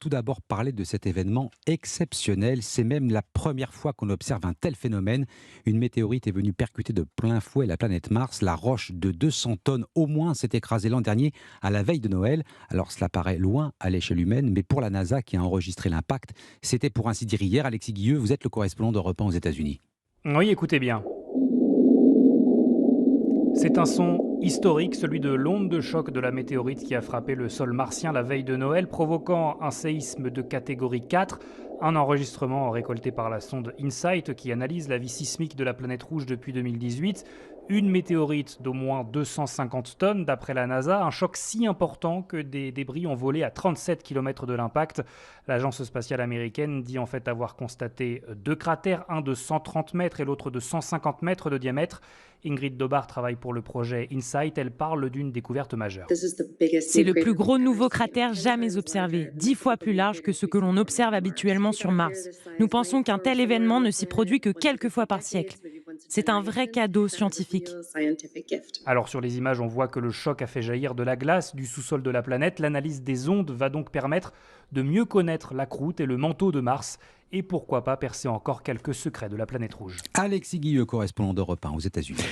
tout d'abord parler de cet événement exceptionnel. C'est même la première fois qu'on observe un tel phénomène. Une météorite est venue percuter de plein fouet la planète Mars. La roche de 200 tonnes au moins s'est écrasée l'an dernier à la veille de Noël. Alors cela paraît loin à l'échelle humaine, mais pour la NASA qui a enregistré l'impact, c'était pour ainsi dire hier. Alexis Guilleux, vous êtes le correspondant d'Europe 1 aux États-Unis. Oui, écoutez bien. C'est un son historique, celui de l'onde de choc de la météorite qui a frappé le sol martien la veille de Noël, provoquant un séisme de catégorie 4. Un enregistrement récolté par la sonde InSight qui analyse la vie sismique de la planète rouge depuis 2018. Une météorite d'au moins 250 tonnes d'après la NASA, un choc si important que des débris ont volé à 37 km de l'impact. L'agence spatiale américaine dit en fait avoir constaté deux cratères, un de 130 mètres et l'autre de 150 mètres de diamètre. Ingrid Dobar travaille pour le projet InSight, elle parle d'une découverte majeure. C'est le plus gros nouveau cratère jamais observé, 10 fois plus large que ce que l'on observe habituellement sur Mars. Nous pensons qu'un tel événement ne s'y produit que quelques fois par siècle. C'est un vrai cadeau scientifique. Alors sur les images, on voit que le choc a fait jaillir de la glace du sous-sol de la planète. L'analyse des ondes va donc permettre de mieux connaître la croûte et le manteau de Mars et pourquoi pas percer encore quelques secrets de la planète rouge. Alexis Guilleux, correspondant d'Europe 1 aux États-Unis.